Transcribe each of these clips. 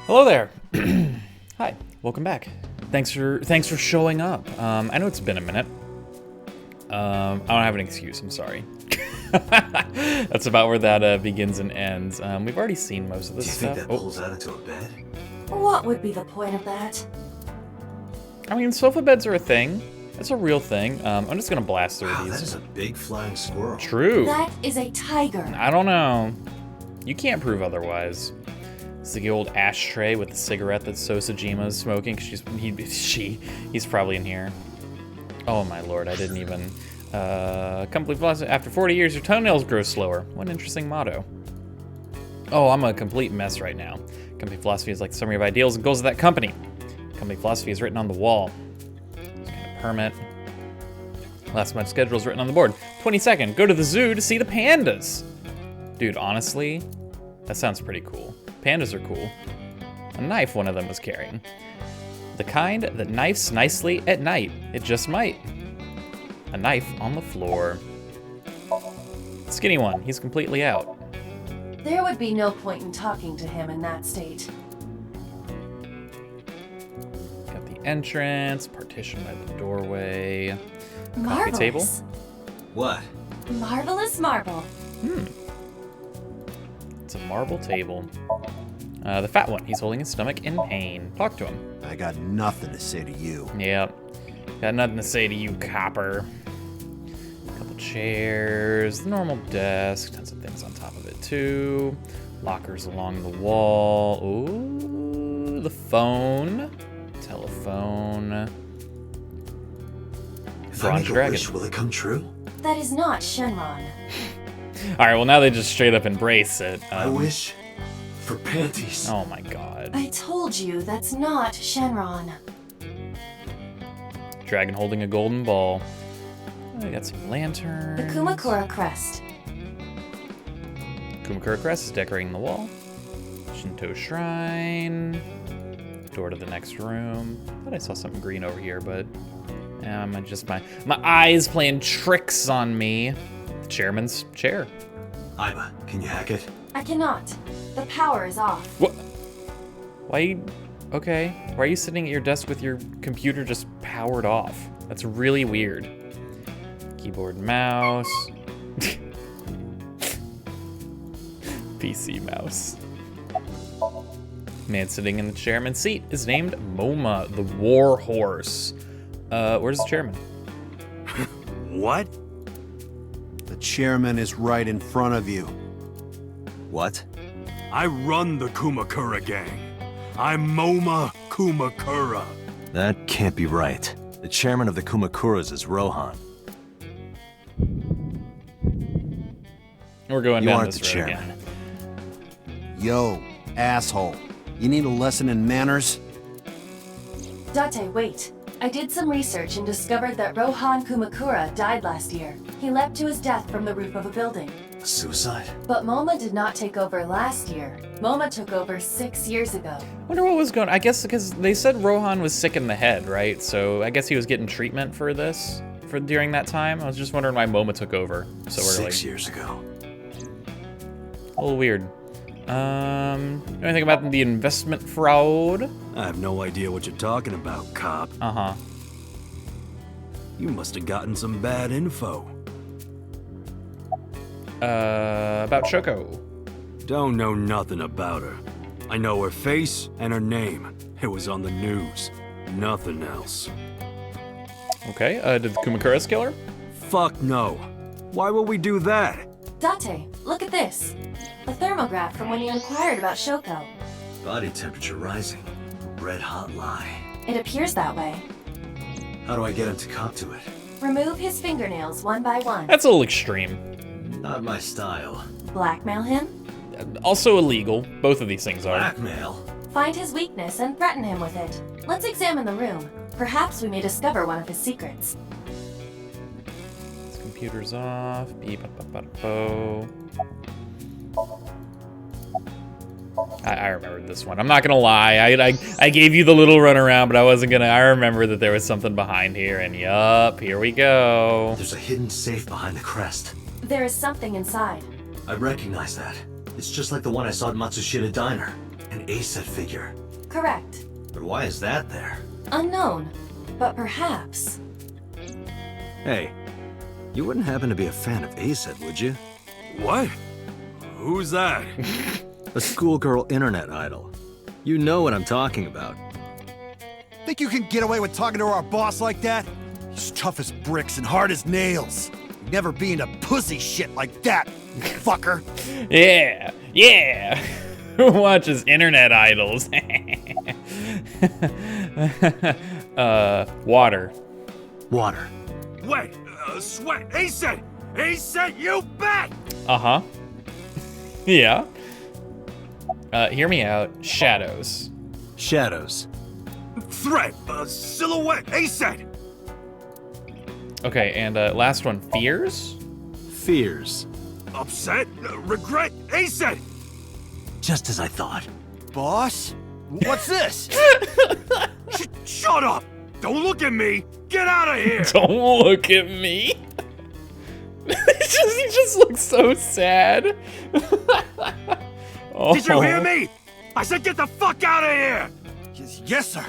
Hello there. Hi, welcome back. Thanks for showing up. I know it's been a minute. I don't have an excuse. I'm sorry. That's about where that begins and ends. We've already seen most of this stuff. Do you think that pulls out into a bed? What would be the point of that? I mean, sofa beds are a thing. It's a real thing. I'm just gonna blast through Wow, these. that is a big flying squirrel. True. That is a tiger. I don't know. You can't prove otherwise. It's the old ashtray with the cigarette that Sosajima's smoking. He's probably in here. Oh my lord, I didn't even. Complete philosophy. After 40 years, your toenails grow slower. What an interesting motto. Oh, I'm a complete mess right now. Company philosophy is like the summary of ideals and goals of that company. Company philosophy is written on the wall. Permit. Last month's schedule is written on the board. 22nd, go to the zoo to see the pandas. Dude, honestly, that sounds pretty cool. Pandas are cool. A knife one of them was carrying. The kind that knifes nicely at night. It just might. A knife on the floor. Skinny one, he's completely out. There would be no point in talking to him in that state. Got the entrance, partition by the doorway. Marvelous. Coffee table. What? Marvelous marble. It's a marble table. The fat one, he's holding his stomach in pain. Talk to him. I got nothing to say to you. Yep. Got nothing to say to you, copper. Couple chairs, the normal desk, tons of things on top of it too. Lockers along the wall. Ooh, the phone. Telephone. If I Bronze make a dragon. wish, will it come true? That is not Shenron. Alright, well now they just straight up embrace it. I wish for panties. Oh my god. I told you that's not Shenron. Dragon holding a golden ball. Oh, we got some lanterns. The Kumakura crest. Kumakura crest is decorating the wall. Shinto shrine. Door to the next room. Thought I saw something green over here, but my eyes playing tricks on me. The chairman's chair. Iba, can you hack it? I cannot. The power is off. What? Why? Okay. Why are you sitting at your desk with your computer just powered off? That's really weird. Keyboard, mouse. PC mouse. Man sitting in the chairman's seat is named Moma, the war horse. Where's the chairman? What? The chairman is right in front of you. What? I run the Kumakura gang. I'm Moma Kumakura. That can't be right. The chairman of the Kumakuras is Rohan. We're going You down aren't this the road chairman. again. Yo, asshole. You need a lesson in manners? Date, wait. I did some research and discovered that Rohan Kumakura died last year. He leapt to his death from the roof of a building. A suicide? But Moma did not take over last year. Moma took over 6 years ago. Wonder what was going on. I guess because they said Rohan was sick in the head, right? So I guess he was getting treatment for this during that time. I was just wondering why Moma took over so early. 6 years ago. A little weird. Anything about the investment fraud? I have no idea what you're talking about, cop. Uh-huh. You must have gotten some bad info. About Shoko. Don't know nothing about her. I know her face and her name. It was on the news. Nothing else. Okay, did the Kumakuras kill her? Fuck no. Why would we do that? Date, look at this. A thermograph from when you inquired about Shoko. Body temperature rising. Red hot lie. It appears that way. How do I get him to cop to it? Remove his fingernails one by one. That's a little extreme. Not my style. Blackmail him. Also illegal. Both of these things are. Blackmail? Find his weakness and threaten him with it. Let's examine the room. Perhaps we may discover one of his secrets. This computer's off. Beep, bo. I remembered this one. I'm not gonna lie. I gave you the little runaround, but I wasn't gonna. I remember that there was something behind here, and yup, here we go. There's a hidden safe behind the crest. There is something inside. I recognize that. It's just like the one I saw at Matsushita Diner. An ACET figure. Correct. But why is that there? Unknown. But perhaps. Hey, you wouldn't happen to be a fan of ACET, would you? What? Who's that? A schoolgirl internet idol. You know what I'm talking about. Think you can get away with talking to our boss like that? He's tough as bricks and hard as nails. Never be into pussy shit like that, fucker. Yeah, yeah. Who watches internet idols? Water. Water. Wait, sweat, ACET! ACET, you bet! Uh-huh. Yeah. Hear me out. Shadows. Shadows. Threat, silhouette, ACET! Okay, and last one. Fears? Fears. Upset, regret, ACET! Just as I thought. Boss? What's this? Shut up! Don't look at me! Get out of here! Don't look at me. He just looks so sad. Oh. Did you hear me? I said get the fuck out of here! Yes, sir.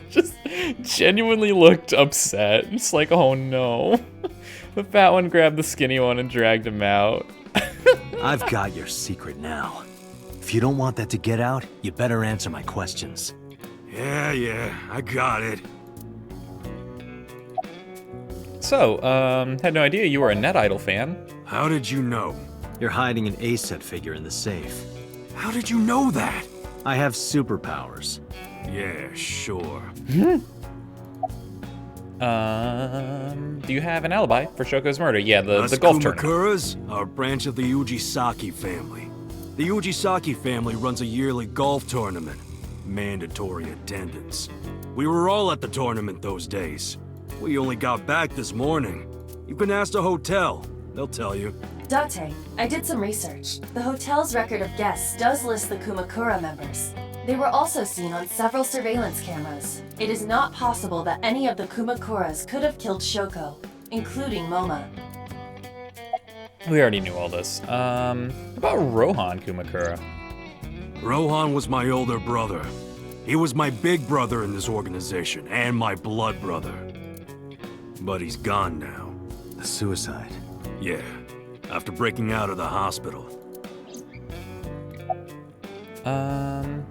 Just genuinely looked upset. It's like, oh no. The fat one grabbed the skinny one and dragged him out. I've got your secret now. If you don't want that to get out, you better answer my questions. Yeah, I got it. So, had no idea you were a Net Idol fan. How did you know? You're hiding an ACET figure in the safe. How did you know that? I have superpowers. Yeah, sure. Do you have an alibi for Shoko's murder? Yeah, the Us golf tournament. Kumakuras are a branch of the Ujisaki family. The Ujisaki family runs a yearly golf tournament. Mandatory attendance. We were all at the tournament those days. We only got back this morning. You can ask the hotel. They'll tell you. Date, I did some research. The hotel's record of guests does list the Kumakura members. They were also seen on several surveillance cameras. It is not possible that any of the Kumakuras could have killed Shoko, including Moma. We already knew all this. About Rohan Kumakura. Rohan was my older brother. He was my big brother in this organization, and my blood brother. But he's gone now. A suicide. Yeah, after breaking out of the hospital.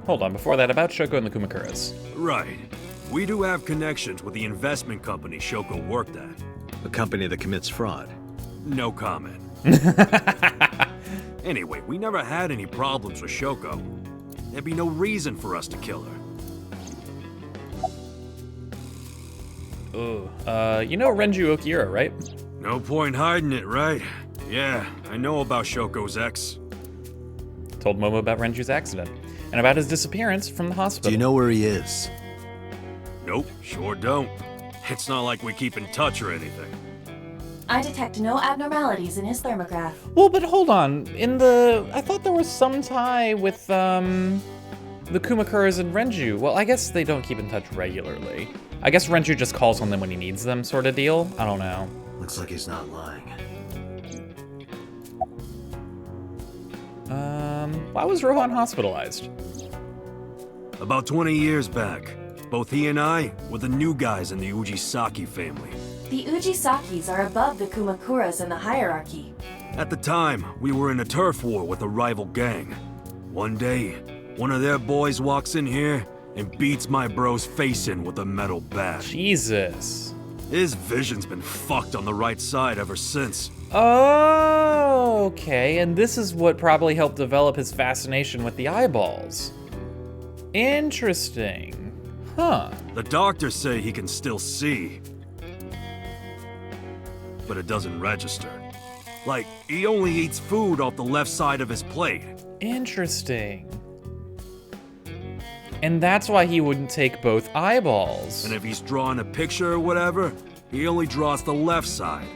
Hold on, before that, about Shoko and the Kumakuras. Right. We do have connections with the investment company Shoko worked at. A company that commits fraud. No comment. Anyway, we never had any problems with Shoko. There'd be no reason for us to kill her. You know Renju Okira, right? No point hiding it, right? Yeah, I know about Shoko's ex. Told Momo about Renju's accident, and about his disappearance from the hospital. Do you know where he is? Nope, sure don't. It's not like we keep in touch or anything. I detect no abnormalities in his thermograph. Well, but hold on. I thought there was some tie with, the Kumakuras and Renju. Well, I guess they don't keep in touch regularly. I guess Renju just calls on them when he needs them, sort of deal. I don't know. Looks like he's not lying. Why was Rohan hospitalized? About 20 years back, both he and I were the new guys in the Ujisaki family. The Ujisakis are above the Kumakuras in the hierarchy. At the time, we were in a turf war with a rival gang. One day, one of their boys walks in here and beats my bro's face in with a metal bat. Jesus. His vision's been fucked on the right side ever since. Oh, okay. And this is what probably helped develop his fascination with the eyeballs. Interesting. Huh. The doctors say he can still see, but it doesn't register. Like, he only eats food off the left side of his plate. Interesting. And that's why he wouldn't take both eyeballs. And if he's drawing a picture or whatever, he only draws the left side.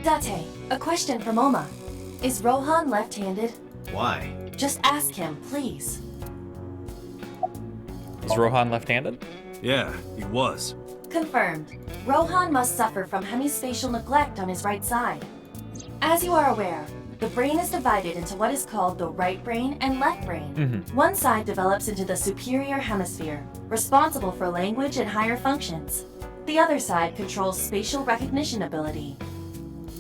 Date, a question for Moma. Is Rohan left-handed? Why? Just ask him, please. Is Rohan left-handed? Yeah, he was. Confirmed. Rohan must suffer from hemispatial neglect on his right side. As you are aware, The brain is divided into what is called the right brain and left brain. One side develops into the superior hemisphere, responsible for language and higher functions. The other side controls spatial recognition ability.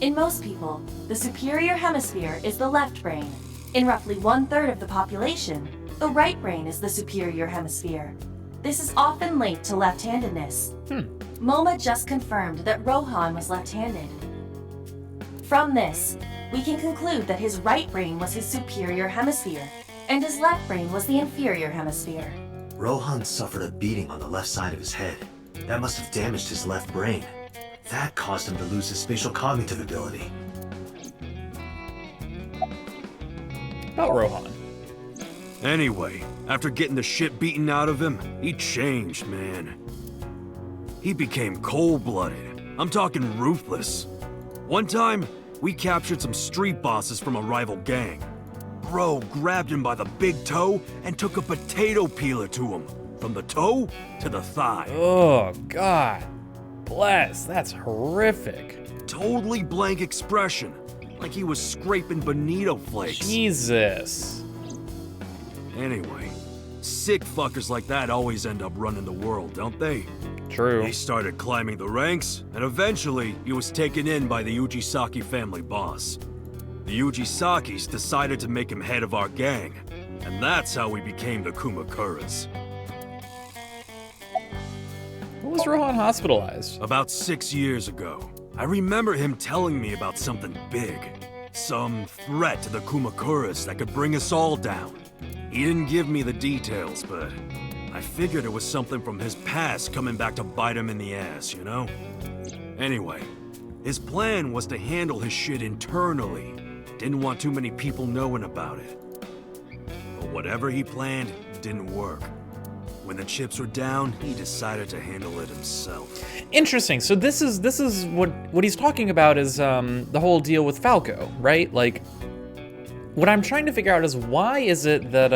In most people, the superior hemisphere is the left brain. In roughly 1/3 of the population, the right brain is the superior hemisphere. This is often linked to left-handedness. MoMA just confirmed that Rohan was left-handed. From this, we can conclude that his right brain was his superior hemisphere, and his left brain was the inferior hemisphere. Rohan suffered a beating on the left side of his head. That must have damaged his left brain. That caused him to lose his spatial cognitive ability. About Rohan. Anyway, after getting the shit beaten out of him, he changed, man. He became cold-blooded. I'm talking ruthless. One time, we captured some street bosses from a rival gang. Bro grabbed him by the big toe and took a potato peeler to him. From the toe to the thigh. Oh, God. Bless. That's horrific. Totally blank expression. Like he was scraping bonito flakes. Jesus. Anyway, sick fuckers like that always end up running the world, don't they? True. He started climbing the ranks, and eventually he was taken in by the Ujisaki family boss. The Ujisakis decided to make him head of our gang, and that's how we became the Kumakuras. When was Rohan hospitalized? About 6 years ago, I remember him telling me about something big. Some threat to the Kumakuras that could bring us all down. He didn't give me the details, but I figured it was something from his past coming back to bite him in the ass, you know? Anyway, his plan was to handle his shit internally. Didn't want too many people knowing about it. But whatever he planned didn't work. When the chips were down, he decided to handle it himself. Interesting. So this is what he's talking about is the whole deal with Falco, right? Like, what I'm trying to figure out is why is it that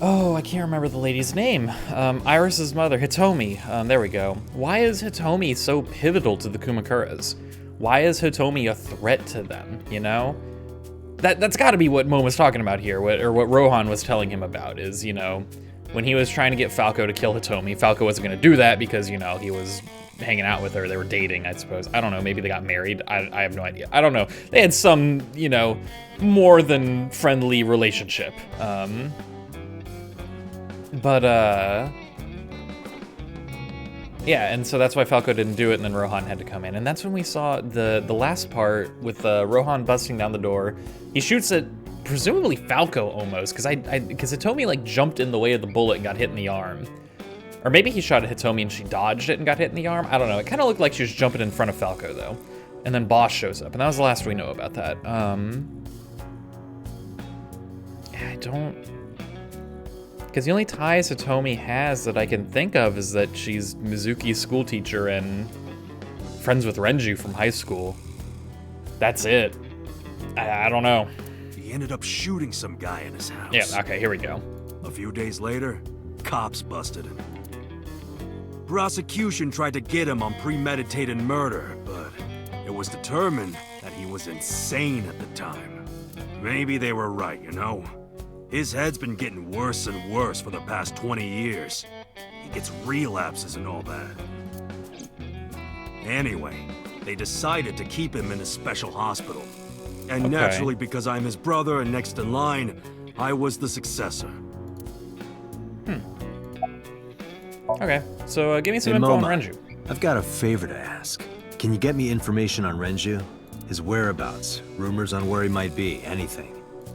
oh, I can't remember the lady's name. Iris's mother, Hitomi. There we go. Why is Hitomi so pivotal to the Kumakuras? Why is Hitomi a threat to them, you know? That's got to be what Moma's talking about here, or what Rohan was telling him about, is, you know, when he was trying to get Falco to kill Hitomi, Falco wasn't going to do that because, you know, he was hanging out with her. They were dating, I suppose. I don't know. Maybe they got married. I have no idea. I don't know. They had some, you know, more than friendly relationship. Yeah, and so that's why Falco didn't do it, and then Rohan had to come in. And that's when we saw the last part with Rohan busting down the door. He shoots at presumably Falco almost, because Hitomi like jumped in the way of the bullet and got hit in the arm. Or maybe he shot at Hitomi and she dodged it and got hit in the arm. I don't know. It kind of looked like she was jumping in front of Falco though. And then Boss shows up, and that was the last we know about that. Yeah, I don't... Because the only ties Hitomi has that I can think of is that she's Mizuki's school teacher and friends with Renju from high school. That's it. I don't know. He ended up shooting some guy in his house. Yeah, okay, here we go. A few days later, cops busted him. Prosecution tried to get him on premeditated murder, but it was determined that he was insane at the time. Maybe they were right, you know? His head's been getting worse and worse for the past 20 years. He gets relapses and all that. Anyway, they decided to keep him in a special hospital. And naturally, because I'm his brother and next in line, I was the successor. Okay, so give me some Hey, info on Moma, Renju. I've got a favor to ask. Can you get me information on Renju? His whereabouts, rumors on where he might be, anything.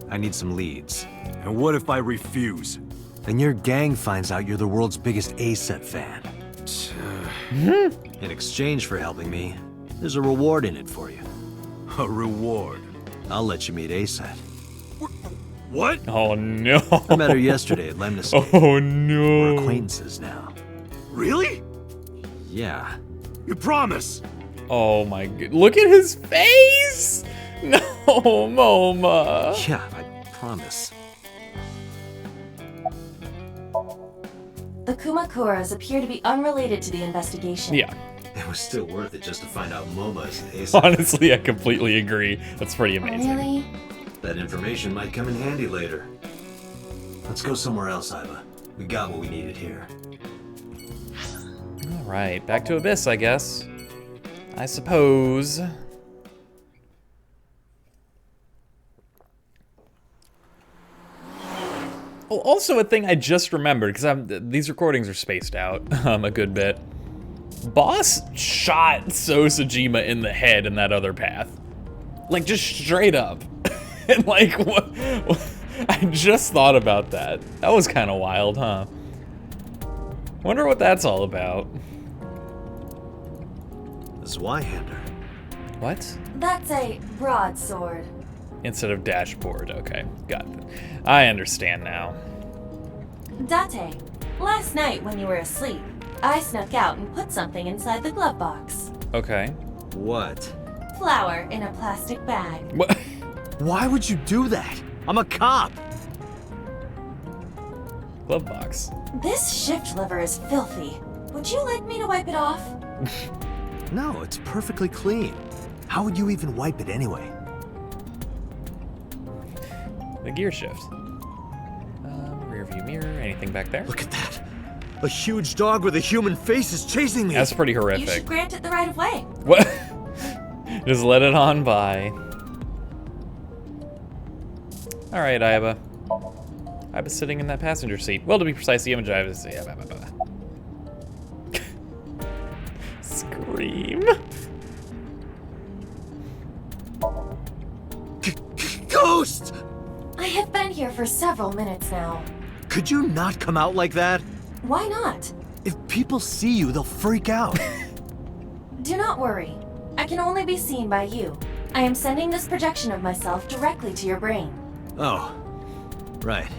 I need some leads. And what if I refuse? Then your gang finds out you're the world's biggest A-Set fan. In exchange for helping me, there's a reward in it for you. A reward? I'll let you meet A-Set. What? Oh no. I met her yesterday at Lemniscate. Oh no. We're acquaintances now. Really? Yeah. You promise? Oh my god. Look at his face! No, Moma. Yeah, I promise. The Kumakuras appear to be unrelated to the investigation. Yeah. It was still worth it just to find out Momo is an ASAP. Honestly, I completely agree. That's pretty amazing. Really? That information might come in handy later. Let's go somewhere else, Iva. We got what we needed here. All right, back to Abyss, I guess. I suppose. Oh, also a thing I just remembered, because these recordings are spaced out a good bit. Boss shot Sosajima in the head in that other path. Like, just straight up. And like, what? I just thought about that. That was kind of wild, huh? Wonder what that's all about. Zweihander. What? That's a broadsword. Instead of dashboard. Okay, got it. I understand now. Date, last night when you were asleep, I snuck out and put something inside the glove box. Okay. What? Flour in a plastic bag. What? Why would you do that? I'm a cop. Glove box. This shift lever is filthy. Would you like me to wipe it off? No, it's perfectly clean. How would you even wipe it anyway? The gear shift. Rear view mirror. Anything back there? Look at that. A huge dog with a human face is chasing me. That's pretty You horrific. should grant it the right of way. What? Just let it on by. All right, Iba. Iba's sitting in that passenger seat. Well, to be precise, the image I have is... Yeah, blah, blah, blah. Scream. Ghost! I have been here for several minutes now. Could you not come out like that? Why not? If people see you, they'll freak out. Do not worry. I can only be seen by you. I am sending this projection of myself directly to your brain. Oh, right.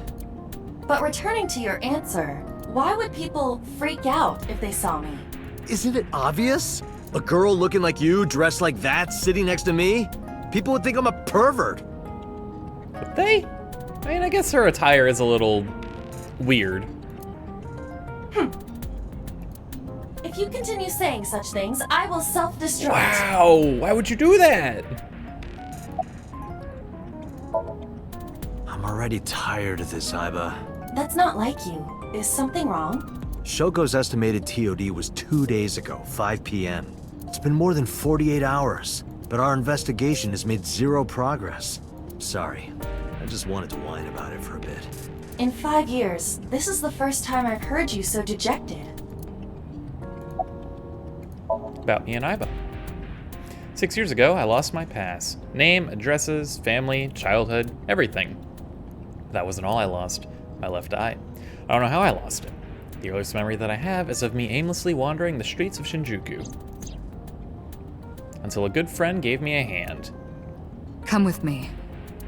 But returning to your answer, why would people freak out if they saw me? Isn't it obvious? A girl looking like you, dressed like that, sitting next to me? People would think I'm a pervert. But they... I mean, I guess her attire is a little weird. If you continue saying such things, I will self-destruct. Wow, why would you do that? I'm already tired of this, Iba. That's not like you. Is something wrong? Shogo's estimated TOD was 2 days ago, 5 p.m. It's been more than 48 hours, but our investigation has made zero progress. Sorry, I just wanted to whine about it for a bit. In 5 years, this is the first time I've heard you so dejected. About me and Iba. 6 years ago, I lost my pass. Name, addresses, family, childhood, everything. That wasn't all I lost. My left eye. I don't know how I lost it. The earliest memory that I have is of me aimlessly wandering the streets of Shinjuku. Until a good friend gave me a hand. Come with me,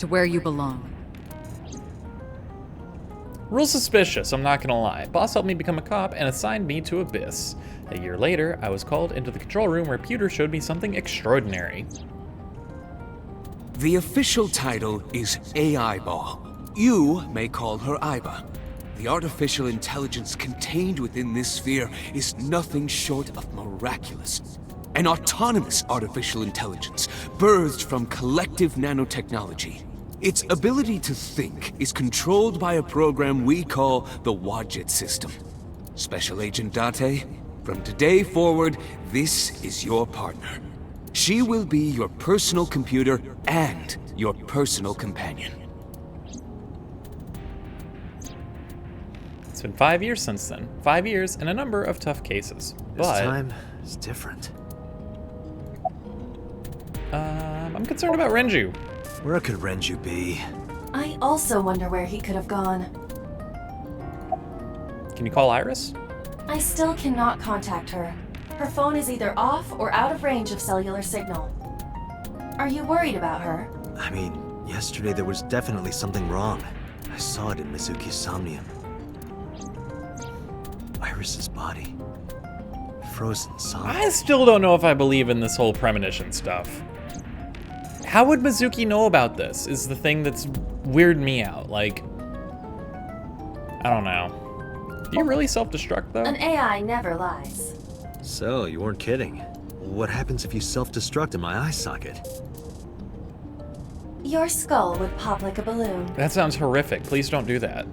to where you belong. Real suspicious, I'm not gonna lie. Boss helped me become a cop and assigned me to Abyss. A year later, I was called into the control room where Pewter showed me something extraordinary. The official title is AI Ball. You may call her Iba. The artificial intelligence contained within this sphere is nothing short of miraculous. An autonomous artificial intelligence birthed from collective nanotechnology. Its ability to think is controlled by a program we call the Wadjet system. Special Agent Date, from today forward, this is your partner. She will be your personal computer and your personal companion. It's been 5 years since then. 5 years and a number of tough cases. This But time is different. I'm concerned about Renju. Where could Renju be? I also wonder where he could have gone. Can you call Iris? I still cannot contact her. Her phone is either off or out of range of cellular signal. Are you worried about her? I mean, yesterday there was definitely something wrong. I saw it in Mizuki's Somnium. Iris's body. Frozen solid. I still don't know if I believe in this whole premonition stuff. How would Mizuki know about this is the thing that's weirded me out. Like, I don't know. Do you really self-destruct though? An AI never lies. So, you weren't kidding. What happens if you self-destruct in my eye socket? Your skull would pop like a balloon. That sounds horrific. Please don't do that.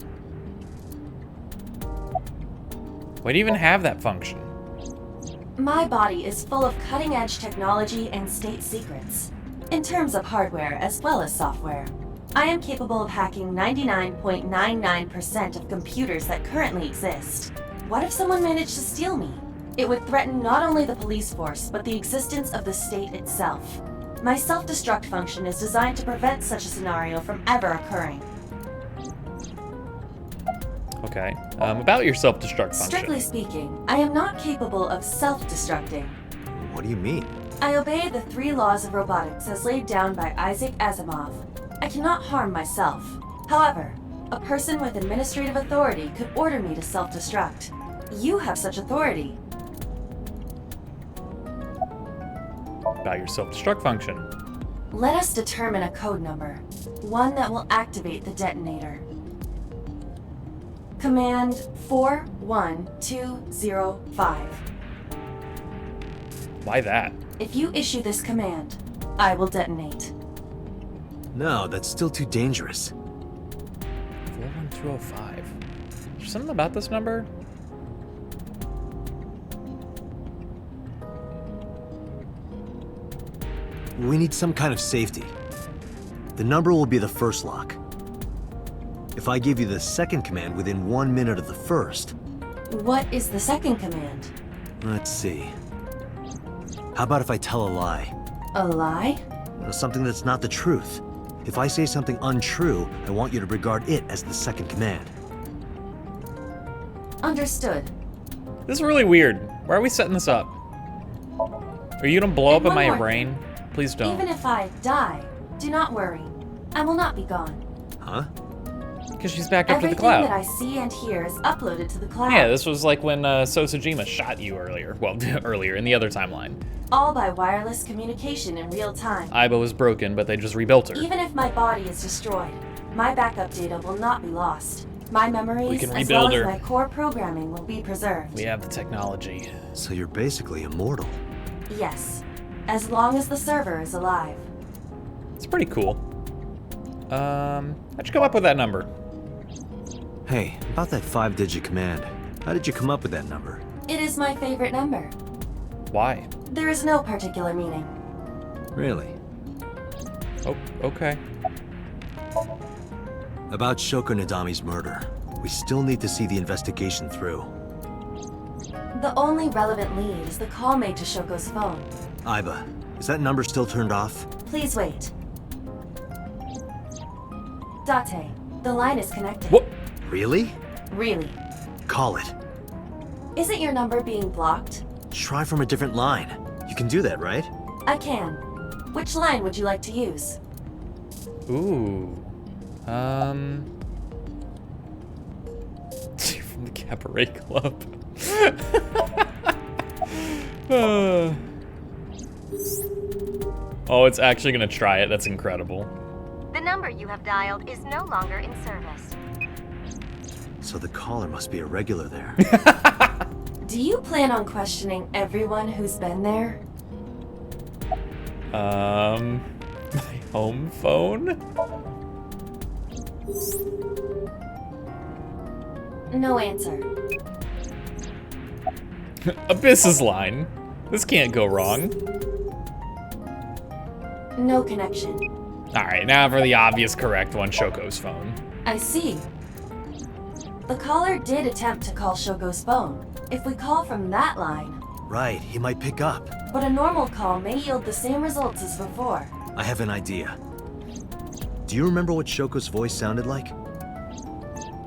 Why do you even have that function? My body is full of cutting-edge technology and state secrets, in terms of hardware as well as software. I am capable of hacking 99.99% of computers that currently exist. What if someone managed to steal me? It would threaten not only the police force, but the existence of the state itself. My self-destruct function is designed to prevent such a scenario from ever occurring. Okay. About your self-destruct function. Strictly speaking, I am not capable of self-destructing. What do you mean? I obey the 3 laws of robotics as laid down by Isaac Asimov. I cannot harm myself. However, a person with administrative authority could order me to self-destruct. You have such authority. About your self-destruct function. Let us determine a code number, one that will activate the detonator. Command 41205. Why that? If you issue this command, I will detonate. No, that's still too dangerous. 41205. Is there something about this number? We need some kind of safety. The number will be the first lock. If I give you the second command within 1 minute of the first... What is the second command? Let's see. How about if I tell a lie? A lie? Something that's not the truth. If I say something untrue, I want you to regard it as the second command. Understood. This is really weird. Why are we setting this up? Are you gonna blow up And in one my more brain? Please don't. Even if I die, do not worry. I will not be gone. Huh? Because she's backed up to the Everything cloud. that I see and hear is uploaded to the cloud. Yeah, this was like when Sosajima shot you earlier. Well, earlier, in the other timeline. All by wireless communication in real time. Aiba was broken, but they just rebuilt her. Even if my body is destroyed, my backup data will not be lost. My We memories, can as well rebuild as her. my core programming, will be preserved. We have the technology. So you're basically immortal. Yes, as long as the server is alive. It's pretty cool. How'd you come up with that number? Hey, about that 5-digit command. How did you come up with that number? It is my favorite number. Why? There is no particular meaning. Really? Oh, okay. About Shoko Nadami's murder. We still need to see the investigation through. The only relevant lead is the call made to Shoko's phone. Aiba, is that number still turned off? Please wait. Date, the line is connected. What? Really? Really? Call it. Isn't your number being blocked? Try from a different line. You can do that, right? I can. Which line would you like to use? Ooh. From the Cabaret Club. Oh, it's actually gonna try it. That's incredible. The number you have dialed is no longer in service. So the caller must be a regular there. Do you plan on questioning everyone who's been there? My home phone? No answer. Abyss's line. This can't go wrong. No connection. Alright, now for the obvious correct one, Shoko's phone. I see. The caller did attempt to call Shogo's phone. If we call from that line, Right, he might pick up. but a normal call may yield the same results as before. I have an idea. Do you remember what Shoko's voice sounded like?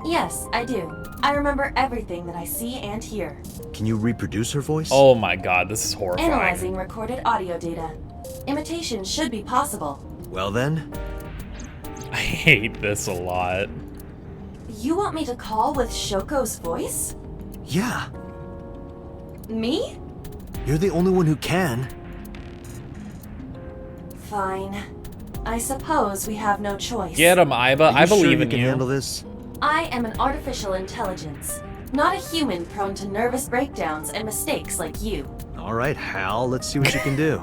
Yes, I do. I remember everything that I see and hear. Can you reproduce her voice? Oh my god, this is horrifying. Analyzing recorded audio data. Imitation should be possible. Well then, I hate this a lot. You want me to call with Shoko's voice? yeah. Me? You're the only one who can. Fine. I suppose we have no choice. Get him, Aiba. Are you I believe sure you in can you. handle this? I am an artificial intelligence, not a human prone to nervous breakdowns and mistakes like you. All right, Hal, let's see what you can do.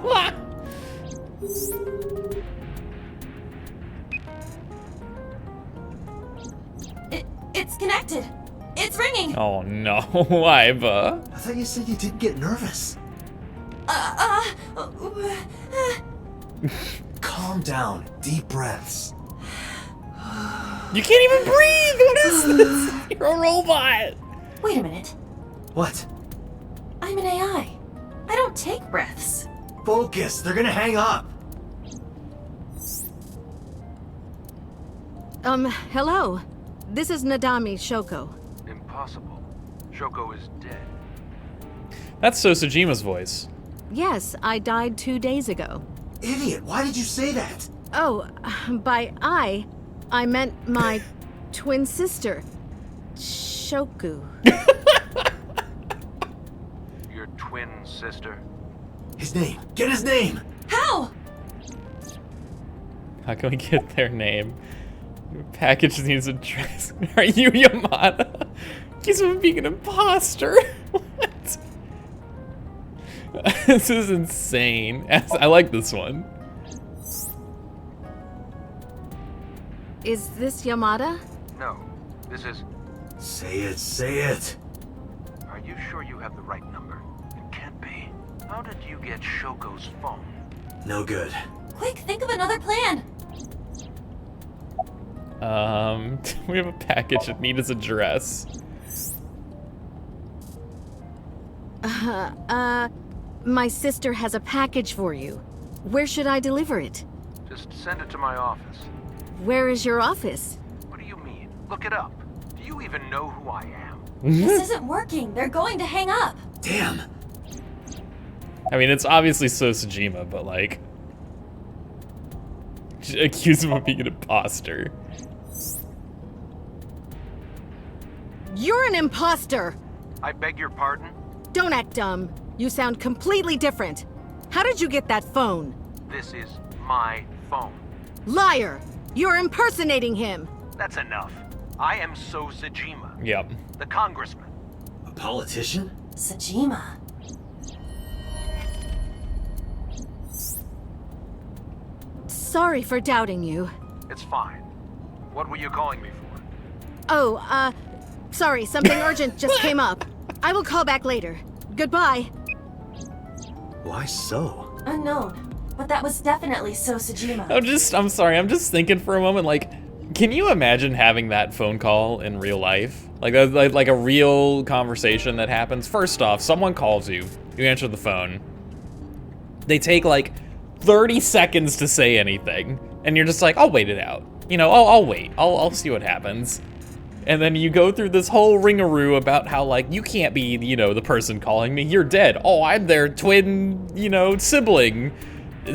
It's connected. It's ringing. Oh no, Iva. I thought you said you didn't get nervous. Calm down. Deep breaths. You can't even breathe! What is this? You're a robot! Wait a minute. What? I'm an AI. I don't take breaths. Focus. They're gonna hang up. Hello. This is Nadami Shoko. Impossible. Shoko is dead. That's Sosajima's voice. Yes, I died 2 days ago. Idiot, why did you say that? Oh, by I meant my twin sister, Shoku. Your twin sister? His name. Get his name. How? How can we get their name? Package needs address. Are you Yamada? Accused of being an imposter. What? This is insane. I like this one. Is this Yamada? No. This is... Say it, say it. Are you sure you have the right number? It can't be. How did you get Shoko's phone? No good. Quick, think of another plan. We have a package that needs his address. My sister has a package for you. Where should I deliver it? Just send it to my office. Where is your office? What do you mean? Look it up. Do you even know who I am? This isn't working. They're going to hang up. Damn. I mean, it's obviously Sosajima, but like... accuse him of being an imposter. You're an imposter! I beg your pardon? Don't act dumb. You sound completely different. How did you get that phone? This is my phone. Liar! You're impersonating him! That's enough. I am Sosajima, Yep. the congressman. A politician? Sajima. Sorry for doubting you. It's fine. What were you calling me for? Oh, sorry, something urgent just came up. I will call back later. Goodbye. Why so? Unknown. But that was definitely Sosajima. I'm sorry, I'm just thinking for a moment, like, can you imagine having that phone call in real life? Like a real conversation that happens? First off, someone calls you, you answer the phone. They take like 30 seconds to say anything, and you're just like, I'll wait it out. You know, I'll wait, I'll see what happens. And then you go through this whole ringaroo about how, like, you can't be, you know, the person calling me, you're dead. Oh, I'm their twin, you know, sibling.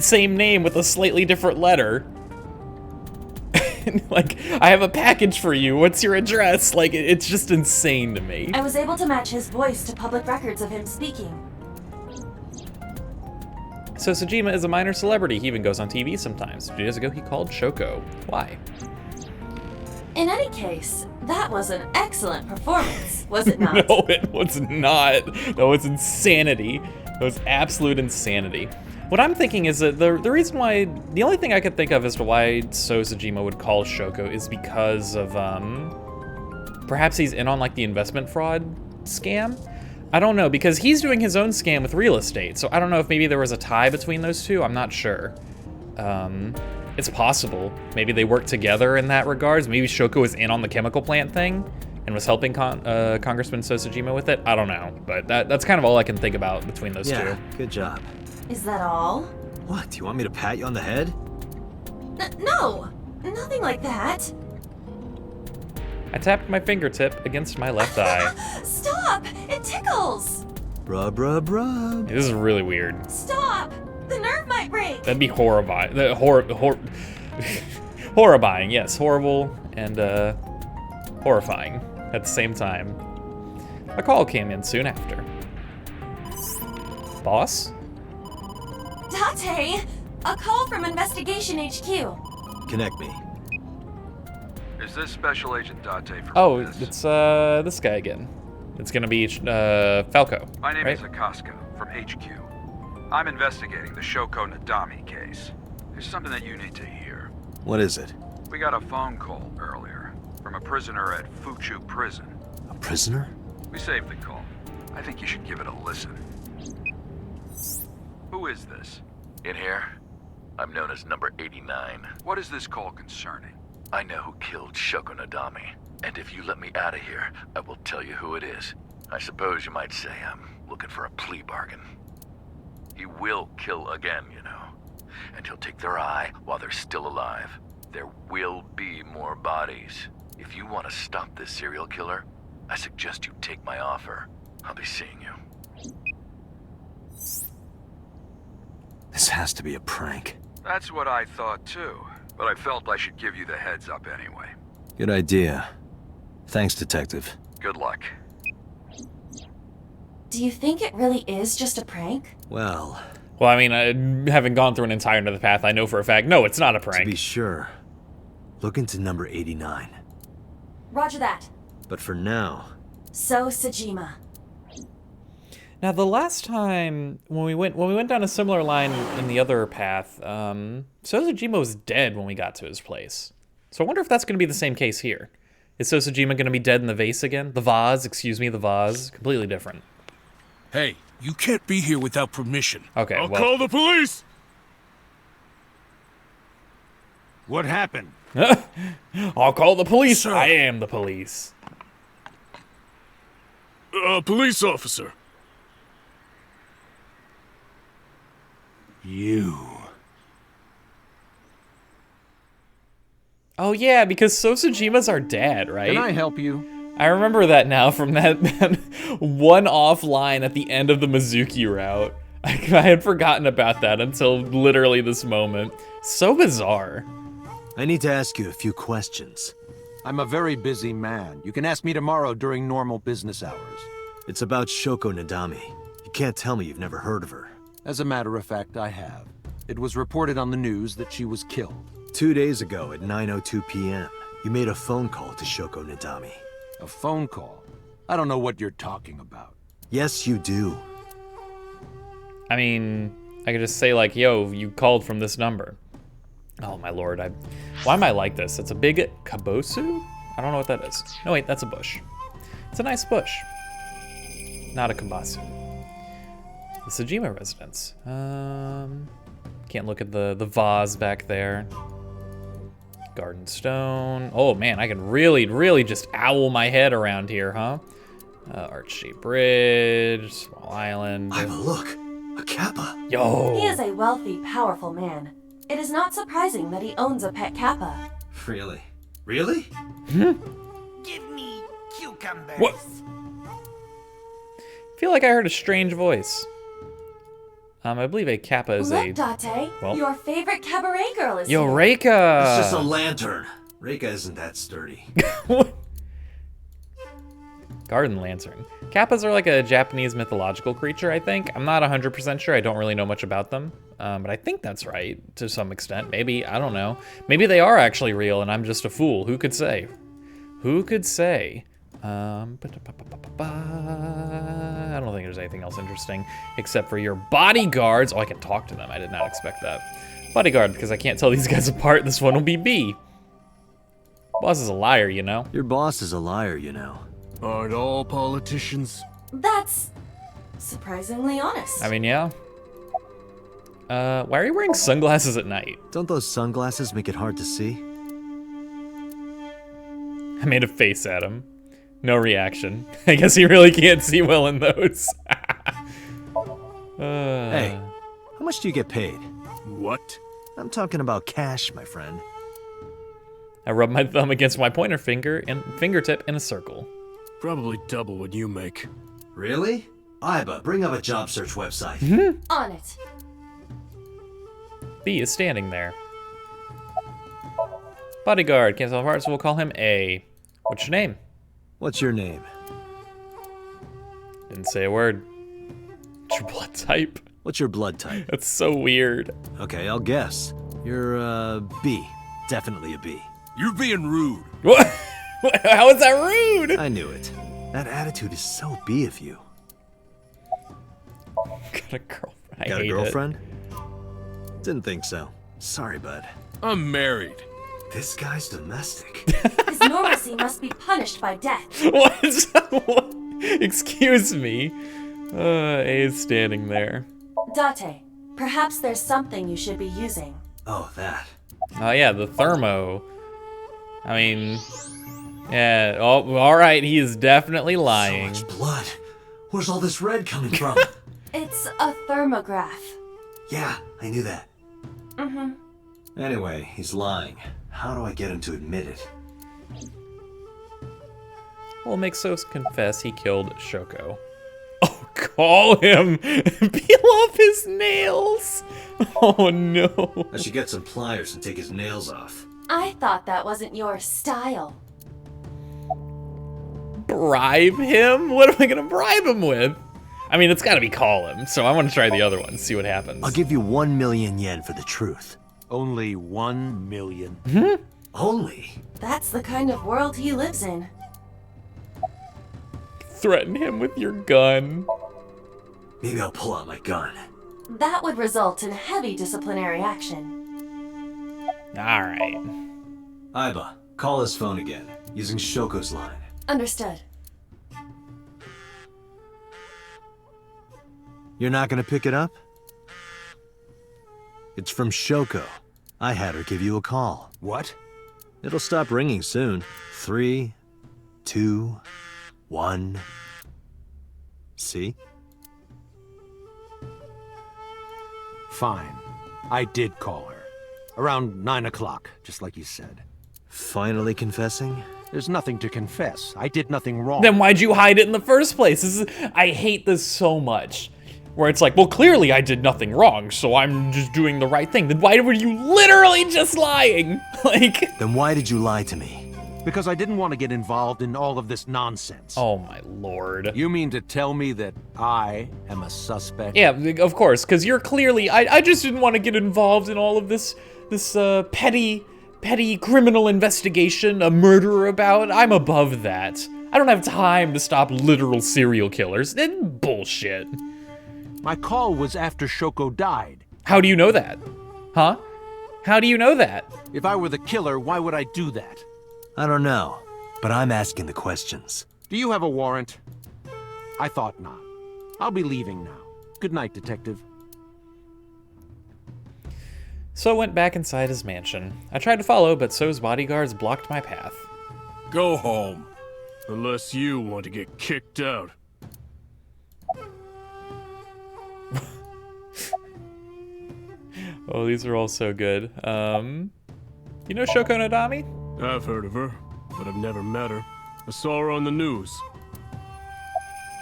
Same name with a slightly different letter. Like, I have a package for you, what's your address? Like, it's just insane to me. I was able to match his voice to public records of him speaking. So Sajima is a minor celebrity, he even goes on TV sometimes. 2 days ago he called Shoko. Why? In any case, that was an excellent performance, was it not? No, it was not. That was insanity. That was absolute insanity. What I'm thinking is that the reason why, the only thing I could think of as to why Sosajima would call Shoko is because of, perhaps he's in on like the investment fraud scam? I don't know, because he's doing his own scam with real estate, so I don't know if maybe there was a tie between those two, I'm not sure. It's possible. Maybe they work together in that regards. Maybe Shoko was in on the chemical plant thing and was helping Congressman Sosajima with it. I don't know, but that's kind of all I can think about between those two. Good job. Is that all? What, do you want me to pat you on the head? No! Nothing like that. I tapped my fingertip against my left eye. Stop! It tickles! Rub, rub, rub. This is really weird. Stop! The nerve might break! That'd be horrifying. Horrifying, yes. Horrible and horrifying at the same time. A call came in soon after. Boss? Date! A call from Investigation HQ. Connect me. Is this Special Agent Date from Oh, this? it's this guy again. It's gonna be Falco. My name right? is Akaska from HQ. I'm investigating the Shoko Nadami case. There's something that you need to hear. What is it? We got a phone call earlier from a prisoner at Fuchu Prison. A prisoner? We saved the call. I think you should give it a listen. Who is this? In here, I'm known as number 89. What is this call concerning? I know who killed Shoko Nadami, and if you let me out of here, I will tell you who it is. I suppose you might say I'm looking for a plea bargain. He will kill again, you know, and he'll take their eye while they're still alive. There will be more bodies. If you want to stop this serial killer, I suggest you take my offer. I'll be seeing you. This has to be a prank. That's what I thought too, but I felt I should give you the heads up anyway. Good idea. Thanks, Detective. Good luck. Do you think it really is just a prank? Well, I mean, having gone through an entire Another Path, I know for a fact, no, it's not a prank. to be sure, look into number 89. Roger that. But for now... So, Sajima. Now, the last time when we went down a similar line in the other path, Sosajima was dead when we got to his place. So I wonder if that's going to be the same case here. Is Sosajima going to be dead in the vase again? The vase, excuse me, the vase. Completely different. Hey, you can't be here without permission. Okay, I'll well... call the police! What happened? I'll call the police. Sir. I am the police. Police officer. You. Oh yeah, because Sosajima's our dad, right? Can I help you? I remember that now from that one-off line at the end of the Mizuki route. I had forgotten about that until literally this moment. So bizarre. I need to ask you a few questions. I'm a very busy man. You can ask me tomorrow during normal business hours. It's about Shoko Nadami. You can't tell me you've never heard of her. As a matter of fact, I have. It was reported on the news that she was killed. 2 days ago at 9:02 p.m., you made a phone call to Shoko Nadami. A phone call? I don't know what you're talking about. Yes, you do. I mean, I could just say like, yo, you called from this number. Oh my lord, why am I like this? It's a big kabosu? I don't know what that is. No wait, that's a bush. It's a nice bush. Not a kabasu. The Sajima residence. Can't look at the vase back there. Garden stone. Oh man, I can really just owl my head around here, huh? Arch-shaped bridge, small island. Look, a kappa. Yo. He is a wealthy, powerful man. It is not surprising that he owns a pet kappa. Really? Really? Give me cucumbers. What? I feel like I heard a strange voice. I believe a kappa is Look, Date, well, your favorite cabaret girl is yo, here. Reika! It's just a lantern. Reika isn't that sturdy. Garden lantern. Kappas are like a Japanese mythological creature, I think. I'm not 100% sure. I don't really know much about them. But I think that's right, to some extent. Maybe, I don't know. Maybe they are actually real and I'm just a fool. Who could say? Who could say? I don't think there's anything else interesting except for your bodyguards. Oh, I can talk to them. I did not expect that. Bodyguard, because I can't tell these guys apart. This one will be B. Boss is a liar, you know? Your boss is a liar, you know. Aren't all politicians? That's surprisingly honest. I mean, yeah. Why are you wearing sunglasses at night? Don't those sunglasses make it hard to see? I made a face at him. No reaction. I guess he really can't see well in those. Hey, how much do you get paid? What? I'm talking about cash, my friend. I rub my thumb against my pointer finger and fingertip in a circle. Probably double what you make. Really? Iba, bring up a job search website. On it. B is standing there. Bodyguard, can't tell apart, so we'll call him A. What's your name? What's your name? Didn't say a word. What's your blood type? What's your blood type? That's so weird. Okay, I'll guess. You're, B. Definitely a B. You're being rude. What? How is that rude? I knew it. That attitude is so B of you. Got a girlfriend. I Got a hate girlfriend? Didn't think so. Sorry, bud. I'm married. This guy's domestic. His normalcy must be punished by death. What? Excuse me. A is standing there. Date, perhaps there's something you should be using. Oh, that. Oh yeah, the thermo. I mean, yeah. Oh, all right. He is definitely lying. So much blood. Where's all this red coming from? It's a thermograph. Yeah, I knew that. Mm-hmm. Anyway, he's lying. How do I get him to admit it? We'll make Sos confess he killed Shoko. Oh, call him! Peel off his nails! Oh no. I should get some pliers and take his nails off. I thought that wasn't your style. Bribe him? What am I gonna bribe him with? I mean, it's gotta be call him, so I wanna try the other one, see what happens. I'll give you 1 million yen for the truth. Only 1 million. Only? That's the kind of world he lives in. Threaten him with your gun. Maybe I'll pull out my gun. That would result in heavy disciplinary action. Alright. Aiba, call his phone again, using Shoko's line. Understood. You're not gonna pick it up? It's from Shoko. I had her give you a call. What? It'll stop ringing soon. 3, 2, 1. See? Fine. I did call her. Around 9 o'clock, just like you said. Finally confessing? There's nothing to confess. I did nothing wrong. Then why'd you hide it in the first place? I hate this so much. Where it's like, well, clearly I did nothing wrong, so I'm just doing the right thing. Then why were you literally just lying? Like... Then why did you lie to me? Because I didn't want to get involved in all of this nonsense. Oh my lord. You mean to tell me that I am a suspect? Yeah, of course, because you're clearly... I just didn't want to get involved in all of this petty criminal investigation, a murder about. I'm above that. I don't have time to stop literal serial killers. Bullshit. My call was after Shoko died. How do you know that? Huh? How do you know that? If I were the killer, why would I do that? I don't know, but I'm asking the questions. Do you have a warrant? I thought not. I'll be leaving now. Good night, Detective. So went back inside his mansion. I tried to follow, but So's bodyguards blocked my path. Go home. Unless you want to get kicked out. Oh, these are all so good. You know Shoko Nadami? I've heard of her, but I've never met her. I saw her on the news.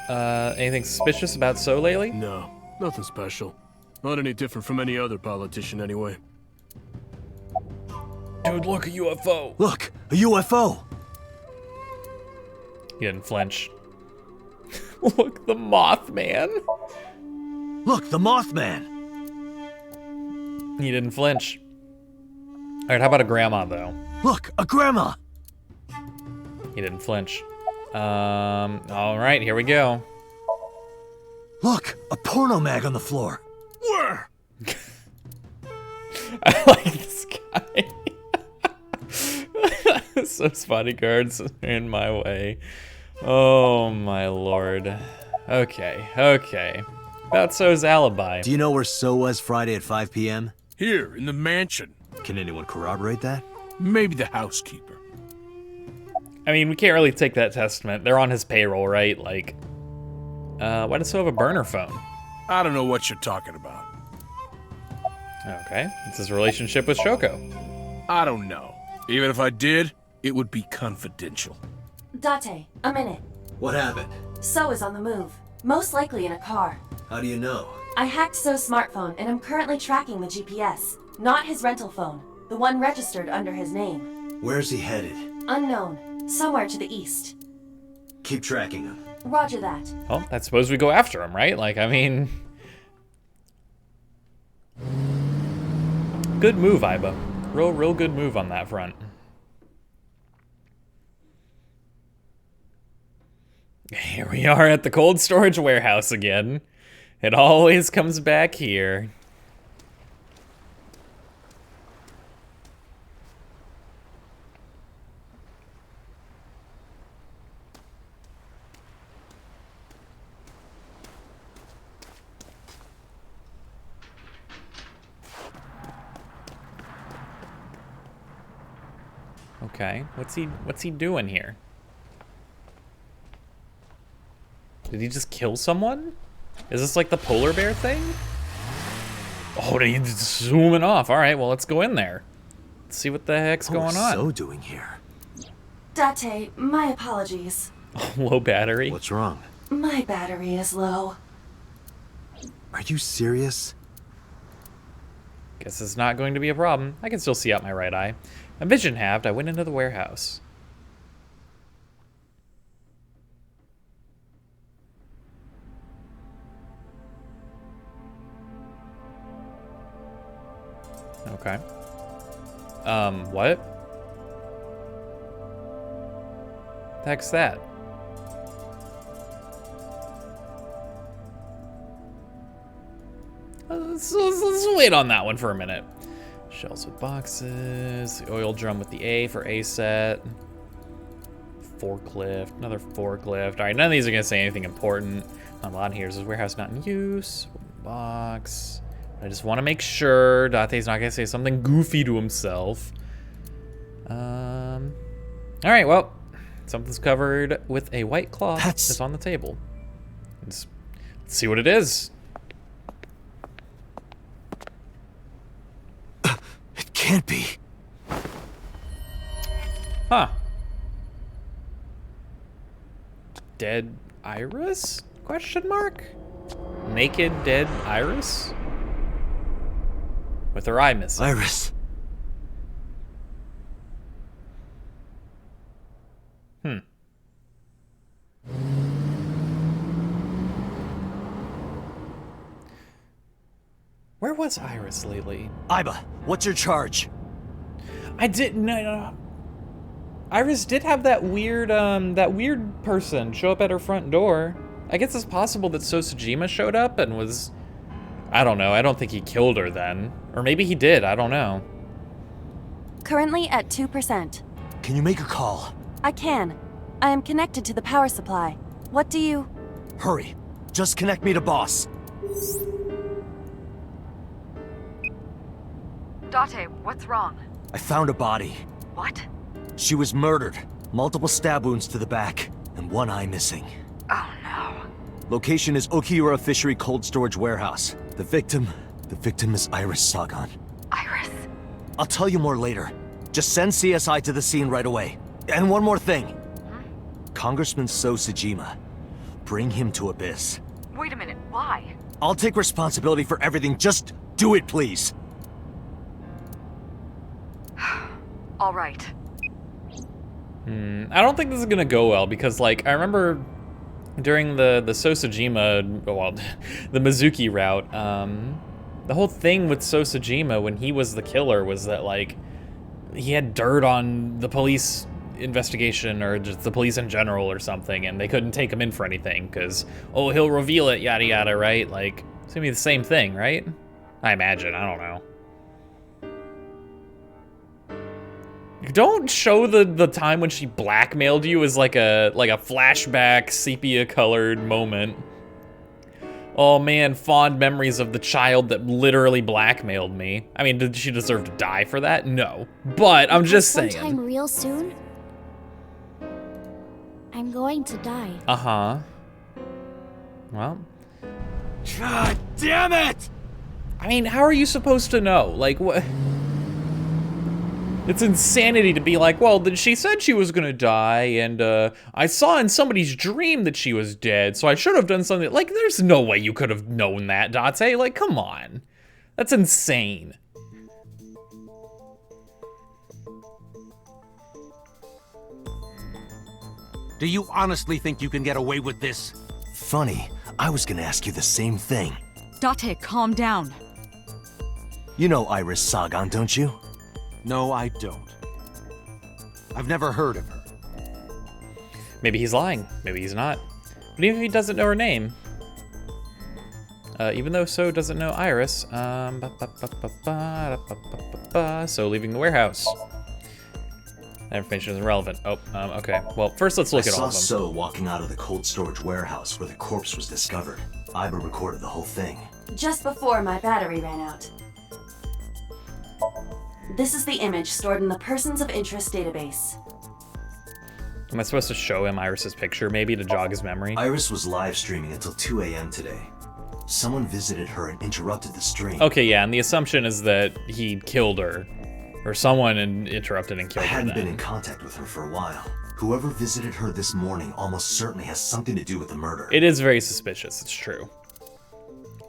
Anything suspicious about So lately? No, nothing special. Not any different from any other politician anyway. Dude, look, a UFO! Look, a UFO! He didn't flinch. Look, the Mothman! Look, the Mothman! He didn't flinch. Alright, how about a grandma, though? Look, a grandma! He didn't flinch. Alright, here we go. Look, a porno mag on the floor. Where? I like this guy. So's bodyguards are in my way. Oh my lord. Okay. About So's alibi. Do you know where So was Friday at 5 p.m.? Here, in the mansion. Can anyone corroborate that? Maybe the housekeeper. I mean, we can't really take that testament. They're on his payroll, right? Like, why does So have a burner phone? I don't know what you're talking about. Okay, it's his relationship with Shoko. I don't know. Even if I did, it would be confidential. Date, a minute. What happened? So is on the move. Most likely in a car. How do you know? I hacked So's smartphone and I'm currently tracking the GPS. Not his rental phone. The one registered under his name. Where's he headed? Unknown. Somewhere to the east. Keep tracking him. Roger that. Well, I suppose we go after him, right? Like, I mean... Good move, Aiba. Real good move on that front. Here we are at the cold storage warehouse again. It always comes back here. Okay, what's he doing here? Did he just kill someone? Is this like the polar bear thing? Oh, he's zooming off. All right, well, let's go in there. Let's see what the heck's going on. So doing here? Date, my apologies. Low battery. What's wrong? My battery is low. Are you serious? Guess it's not going to be a problem. I can still see out my right eye. I'm vision halved. I went into the warehouse. Okay. What? The heck's that? Let's wait on that one for a minute. Shelves with boxes. The oil drum with the A for A set. Forklift. Another forklift. All right, none of these are going to say anything important. Not a lot here. This warehouse not in use. Box. I just want to make sure Date's not going to say something goofy to himself. All right, well, something's covered with a white cloth that's on the table. Let's see what it is. It can't be. Huh. Dead Iris? Question mark? Naked dead Iris? With her eye missing. Iris. Where was Iris lately? Iba, what's your charge? I didn't know. Iris did have that weird person show up at her front door. I guess it's possible that Sosajima showed up and was, I don't know, I don't think he killed her then. Or maybe he did, I don't know. Currently at 2%. Can you make a call? I can. I am connected to the power supply. What do you... Hurry. Just connect me to boss. Date, what's wrong? I found a body. What? She was murdered. Multiple stab wounds to the back, and one eye missing. Oh no. Location is Okiura Fishery Cold Storage Warehouse. The victim is Iris Sagan. Iris? I'll tell you more later. Just send CSI to the scene right away. And one more thing. Congressman Sosajima. Bring him to Abyss. Wait a minute, why? I'll take responsibility for everything. Just do it, please. All right. I don't think this is gonna go well because, like, I remember during the Sosajima, well, the Mizuki route, the whole thing with Sosajima when he was the killer was that, like, he had dirt on the police investigation or just the police in general or something, and they couldn't take him in for anything because, oh, he'll reveal it, yada yada, right? Like, it's gonna be the same thing, right? I imagine, I don't know. Don't show the time when she blackmailed you as like a flashback sepia-colored moment. Oh man, fond memories of the child that literally blackmailed me. I mean, did she deserve to die for that? No. But I'm just saying. Sometime real soon, I'm going to die. Uh-huh. Well. God damn it! I mean, how are you supposed to know? Like, what? It's insanity to be like, well, she said she was gonna die, and I saw in somebody's dream that she was dead, so I should have done something. Like, there's no way you could have known that, Date. Like, come on. That's insane. Do you honestly think you can get away with this? Funny, I was gonna ask you the same thing. Date, calm down. You know Iris Sagan, don't you? No, I don't. I've never heard of her. Maybe he's lying. Maybe he's not. But even if he doesn't know her name, even though So doesn't know Iris, So leaving the warehouse. That information isn't relevant. Oh, okay. Well, first let's look at all of them. I saw So walking out of the cold storage warehouse where the corpse was discovered. Iba recorded the whole thing. Just before my battery ran out. This is the image stored in the Persons of Interest database. Am I supposed to show him Iris's picture, maybe, to jog his memory? Iris was live streaming until 2 a.m. today. Someone visited her and interrupted the stream. Okay, yeah, and the assumption is that he killed her. Or someone interrupted and killed her. I hadn't been in contact with her for a while. Whoever visited her this morning almost certainly has something to do with the murder. It is very suspicious, it's true.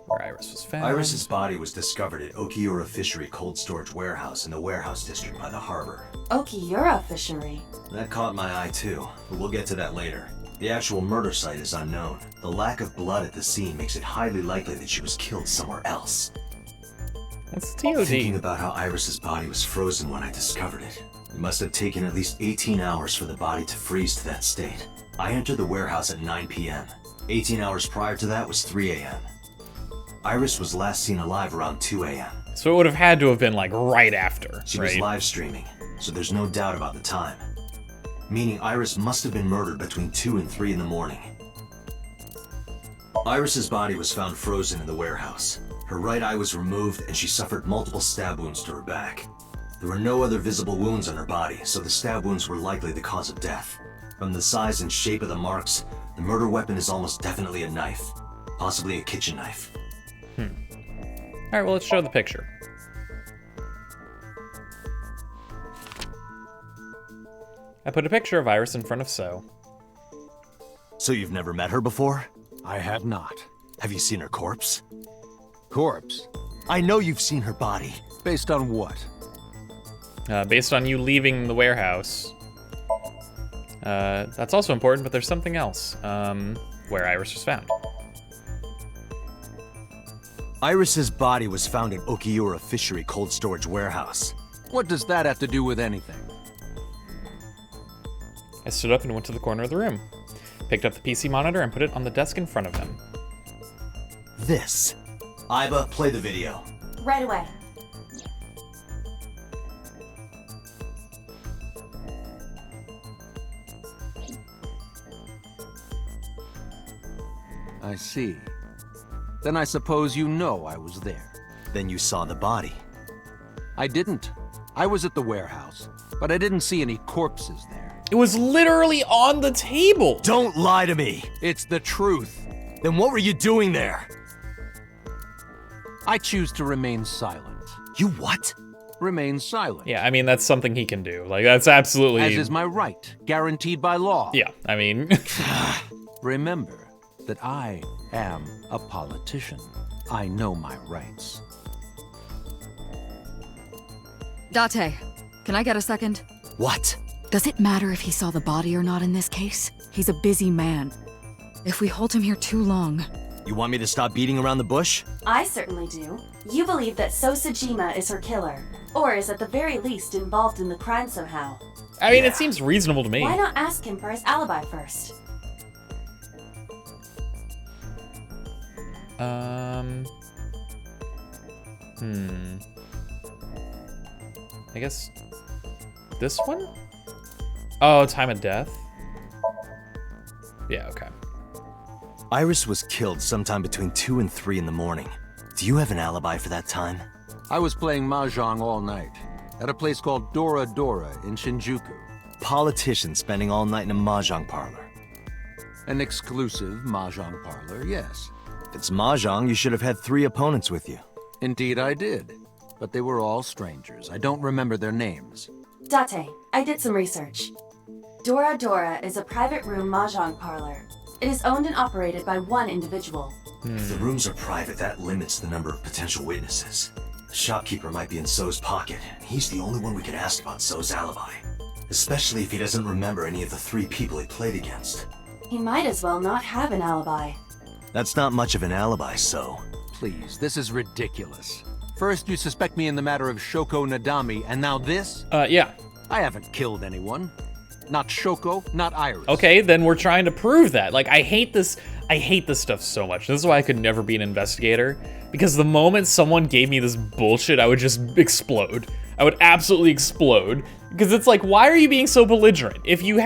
Where Iris was found. Iris's body was discovered at Okiura Fishery Cold Storage Warehouse in the warehouse district by the harbor. Okiura Fishery? That caught my eye too, but we'll get to that later. The actual murder site is unknown. The lack of blood at the scene makes it highly likely that she was killed somewhere else. What's the TOD? Thinking about how Iris's body was frozen when I discovered it. It must have taken at least 18 hours for the body to freeze to that state. I entered the warehouse at 9 p.m. 18 hours prior to that was 3 a.m. Iris was last seen alive around 2 a.m. So it would have had to have been like right after, She right? was live streaming, so there's no doubt about the time. Meaning Iris must have been murdered between 2 and 3 in the morning. Iris's body was found frozen in the warehouse. Her right eye was removed and she suffered multiple stab wounds to her back. There were no other visible wounds on her body, so the stab wounds were likely the cause of death. From the size and shape of the marks, the murder weapon is almost definitely a knife. Possibly a kitchen knife. Alright, well, let's show the picture. I put a picture of Iris in front of So. So you've never met her before? I have not. Have you seen her corpse? Corpse? I know you've seen her body. Based on what? Based on you leaving the warehouse. That's also important, but there's something else. Where Iris was found. Iris's body was found in Okiura Fishery Cold Storage Warehouse. What does that have to do with anything? I stood up and went to the corner of the room. Picked up the PC monitor and put it on the desk in front of him. This. Iba, play the video. Right away. I see. Then I suppose you know I was there. Then you saw the body. I didn't. I was at the warehouse, but I didn't see any corpses there. It was literally on the table! Don't lie to me! It's the truth. Then what were you doing there? I choose to remain silent. You what? Remain silent. Yeah, I mean, that's something he can do. Like, that's absolutely... As is my right, guaranteed by law. Yeah, I mean... Remember that I am a politician. I know my rights. Date, can I get a second? What? Does it matter if he saw the body or not in this case? He's a busy man. If we hold him here too long... You want me to stop beating around the bush? I certainly do. You believe that Sosajima is her killer, or is at the very least involved in the crime somehow. I mean, it seems reasonable to me. Why not ask him for his alibi first? I guess this one? Oh, time of death? Yeah, okay. Iris was killed sometime between 2 and 3 in the morning. Do you have an alibi for that time? I was playing Mahjong all night, at a place called Dora Dora in Shinjuku. Politician spending all night in a mahjong parlor. An exclusive Mahjong parlor, yes. If it's mahjong, you should have had 3 opponents with you. Indeed I did, but they were all strangers. I don't remember their names. Date, I did some research. Dora Dora is a private room mahjong parlor. It is owned and operated by one individual. If the rooms are private, that limits the number of potential witnesses. The shopkeeper might be in So's pocket, and he's the only one we can ask about So's alibi. Especially if he doesn't remember any of the 3 people he played against. He might as well not have an alibi. That's not much of an alibi, So. Please, this is ridiculous. First you suspect me in the matter of Shoko Nadami, and now this? Yeah. I haven't killed anyone. not Shoko, not Iris. Okay, then we're trying to prove that. Like, I hate this stuff so much. This is why I could never be an investigator, because the moment someone gave me this bullshit, I would just explode. I would absolutely explode, because it's like, why are you being so belligerent? If you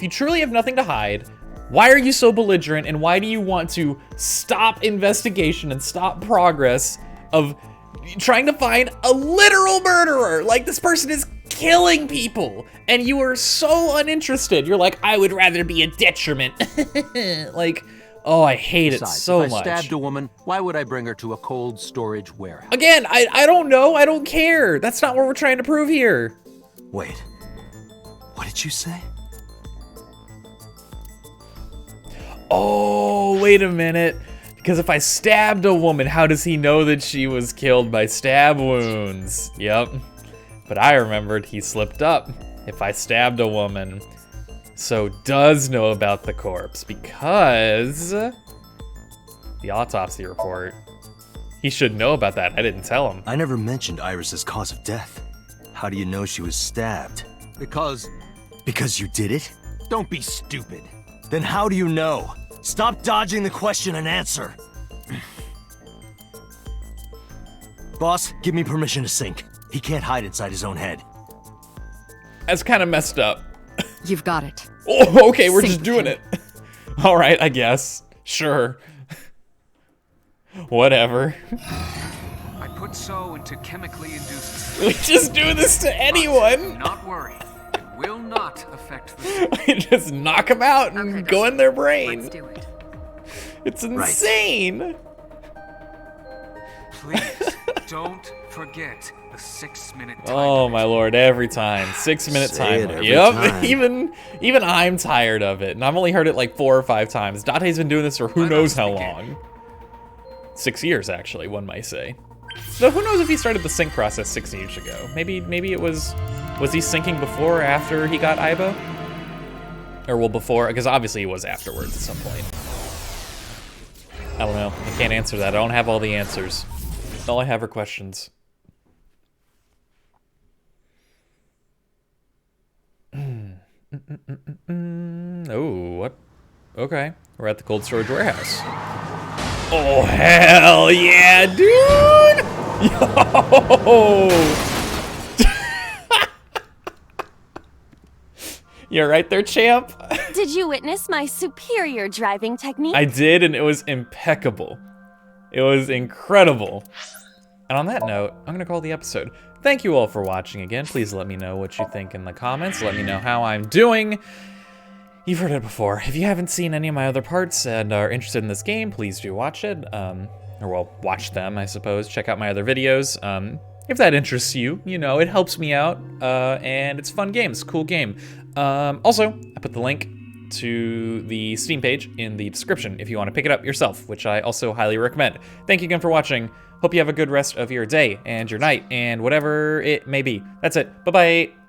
truly have nothing to hide, why are you so belligerent, and why do you want to stop investigation and stop progress of trying to find a literal murderer? Like, this person is killing people, and you are so uninterested. You're like, I would rather be a detriment. Like, oh, I hate it so much. If I stabbed a woman, why would I bring her to a cold storage warehouse? Again, I don't know. I don't care. That's not what we're trying to prove here. Wait, what did you say? Oh, wait a minute. Because if I stabbed a woman, how does he know that she was killed by stab wounds? Yep. But I remembered he slipped up. If I stabbed a woman. So does know about the corpse because the autopsy report. He should know about that. I didn't tell him. I never mentioned Iris's cause of death. How do you know she was stabbed? Because you did it? don't be stupid. Then how do you know? Stop dodging the question and answer. Boss, give me permission to sink. He can't hide inside his own head. That's kind of messed up. You've got it. Oh, okay, we're Sink just doing him. it. All right, I guess. Sure. Whatever. I put so into chemically induced. We just do this to anyone. Do not worry. It will not affect the. We just knock them out and go in their brain. Let's do it. It's insane. Please don't forget the 6-minute timer. Oh my lord, every time. 6-minute Say it timer. every Yep. time. Even I'm tired of it. And I've only heard it like 4 or 5 times. Date's been doing this for who knows how long. 6 years, actually, one might say. So who knows if he started the sync process 6 years ago? Maybe it was he syncing before or after he got Aiba? Or well, before, because obviously he was afterwards at some point. I don't know. I can't answer that. I don't have all the answers. All I have are questions. Oh, what? Okay. We're at the cold storage warehouse. Oh, hell yeah, dude! Yo! You're right there, champ. Did you witness my superior driving technique? I did, and it was impeccable. It was incredible. And on that note, I'm gonna call the episode. Thank you all for watching again. Please let me know what you think in the comments. Let me know how I'm doing. You've heard it before. If you haven't seen any of my other parts and are interested in this game, please do watch it. Or well, watch them, I suppose. Check out my other videos. If that interests you, you know, it helps me out. And it's a fun game. It's a cool game. Also, I put the link to the Steam page in the description if you want to pick it up yourself, which I also highly recommend. Thank you again for watching. Hope you have a good rest of your day and your night and whatever it may be. That's it. Bye-bye.